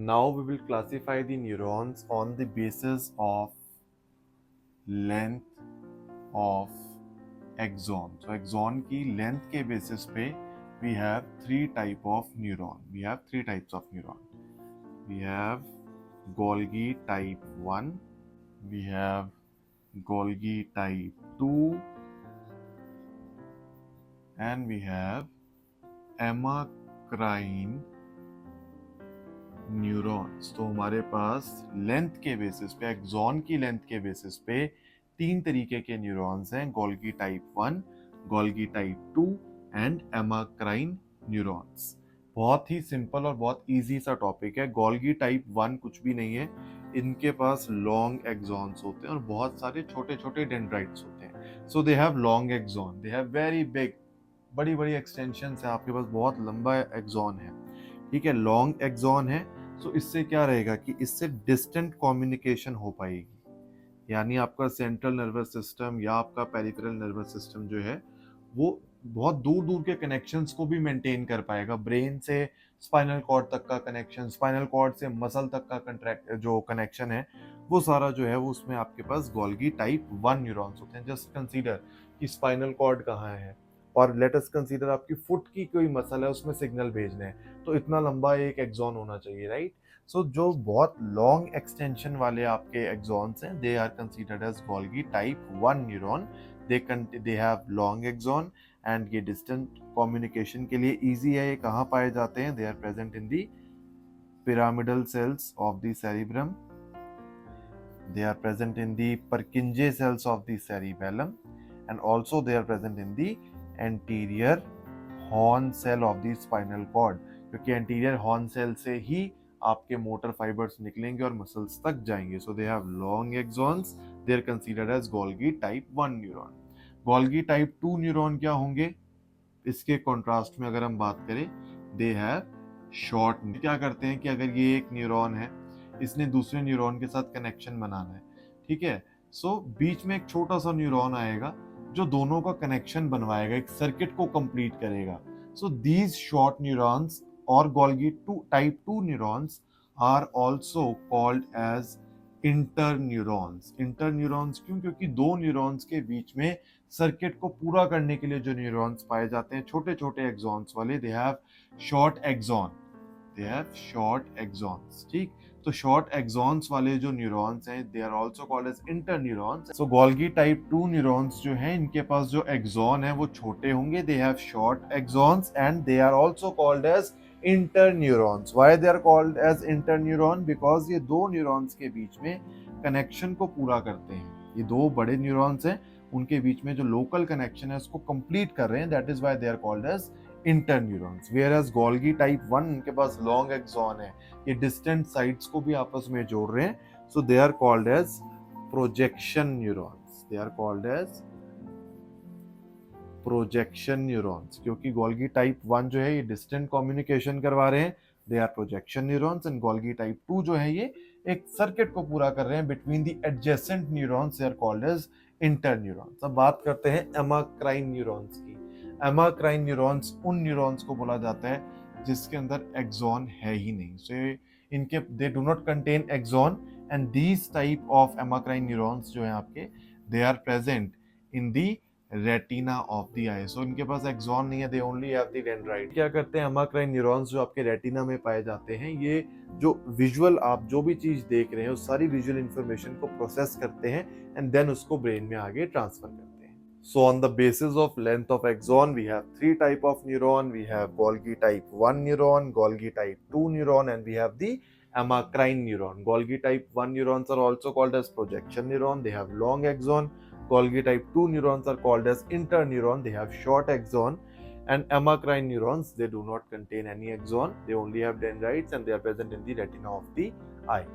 Now we will classify the neurons on the basis of length of axon. So axon की length के basis पे we have three types of neuron. We have Golgi type 1, we have Golgi type 2, and we have amacrine neurons. तो हमारे पास length के basis पे, axon की length के बेसिस पे तीन तरीके के न्यूरॉन्स हैं, Golgi type 1, Golgi type 2 and amacrine neurons. बहुत ही सिंपल और बहुत इजी सा टॉपिक है। गोल्गी टाइप 1 कुछ भी नहीं है, इनके पास लॉन्ग एक्सॉन्स होते हैं और बहुत सारे छोटे छोटे डेंड्राइट्स होते हैं। So they have long axon, they have very big, बड़ी बड़ी एक्सटेंशन है, आपके पास बहुत लंबा एक्सॉन है। ठीक है, लॉन्ग एक्सॉन है। तो इससे क्या रहेगा कि इससे डिस्टेंट कम्युनिकेशन हो पाएगी, यानी आपका सेंट्रल नर्वस सिस्टम या आपका पेरिफेरल नर्वस सिस्टम जो है वो बहुत दूर दूर के कनेक्शंस को भी मेंटेन कर पाएगा। ब्रेन से स्पाइनल कॉर्ड तक का कनेक्शन, स्पाइनल कॉर्ड से मसल तक का कंट्रैक्ट जो कनेक्शन है, वो सारा जो है वो उसमें आपके पास गोल्गी टाइप 1 न्यूरॉन्स होते हैं। जस्ट कंसीडर कि स्पाइनल कॉर्ड कहाँ है और लेट अस कंसीडर आपकी फुट की कोई मसल है, उसमें सिग्नल भेजने हैं, तो इतना लंबा एक एक्सॉन होना चाहिए, राइट। सो जो बहुत लॉन्ग एक्सटेंशन वाले आपके एक्सॉन्स हैं, they are considered as Golgi type 1 neuron. They have long axon and ये डिस्टेंट कम्युनिकेशन के लिए इजी है। ये कहाँ पाए जाते हैं? They are present in the pyramidal cells of the cerebrum. They are present in the Purkinje cells of the cerebellum, and also they are present in the anterior horn cell of the spinal cord, क्योंकि anterior horn cell से ही आपके motor fibres निकलेंगे और muscles तक जाएंगे। So they have long axons, they are considered as Golgi type 1 neuron. Golgi type 2 neuron क्या होंगे? इसके कॉन्ट्रास्ट में अगर हम बात करें, दे हैव शॉर्ट। क्या करते हैं कि अगर ये एक न्यूरॉन है, इसने दूसरे न्यूरॉन के साथ कनेक्शन बनाना है, ठीक है, सो बीच में एक छोटा सा न्यूरॉन आएगा जो दोनों का कनेक्शन बनवाएगा, एक सर्किट को कंप्लीट करेगा। सो दीज शॉर्ट न्यूरॉन्स और Golgi type 2 neurons are also called as interneurons. Interneurons क्यों? क्योंकि दो न्यूरॉन्स के बीच में सर्किट को पूरा करने के लिए जो न्यूरॉन्स पाए जाते हैं, छोटे छोटे एक्सॉन्स वाले, they have short axon, they have short axons. ठीक, तो शॉर्ट एक्सॉन्स वाले जो न्यूरॉन्स हैं, they are also called as interneurons. So Golgi type 2 neurons जो हैं, इनके पास जो एक्सॉन है वो छोटे होंगे, they have short axons and they are also called as interneurons. Why they are called as interneuron? Because ये दो न्यूरॉन्स के बीच में कनेक्शन को पूरा करते हैं। ये दो बड़े न्यूरॉन्स हैं, उनके बीच में जो लोकल कनेक्शन है उसको कंप्लीट कर रहे हैं, that is why they are called as interneurons. Whereas Golgi type 1, इनके पास लॉन्ग एक्सॉन है, ये डिस्टेंट साइट्स को भी आपस में जोड़ रहे हैं, so they are called as projection neurons. They are called as projection neurons, क्योंकि गोल्गी टाइप 1 जो है ये डिस्टेंट कम्युनिकेशन करवा रहे हैं, they are projection neurons. And Golgi type 2 जो है ये एक सर्किट को पूरा कर रहे हैं between the adjacent neurons, they are called as interneurons. अब बात करते हैं एमाक्राइन न्यूरॉन्स की। एमाक्राइन न्यूरॉन्स उन न्यूरॉन्स को बोला जाता है जिसके अंदर एक्सॉन है ही नहीं। सो इनके they do not contain axon, and these type of amacrine neurons जो है आपके, they are present in the retina of the eye. So इनके पास एक्सॉन नहीं है, they only have the dendrite. क्या करते हैं एमाक्राइन न्यूरॉन्स जो आपके रेटिना में पाए जाते हैं, ये जो विजुअल आप जो भी चीज देख रहे हैं उस सारी विजुअल इंफॉर्मेशन को प्रोसेस करते हैं एंड देन उसको ब्रेन में आगे ट्रांसफर करते हैं। So on the basis of length of axon, we have three type of neuron. We have Golgi type 1 neuron, Golgi type 2 neuron, and we have the amacrine neuron. Golgi type 1 neurons are also called as projection neuron. They have long axon. Golgi type 2 neurons are called as interneuron. They have short axon. And amacrine neurons, they do not contain any axon. They only have dendrites and they are present in the retina of the eye.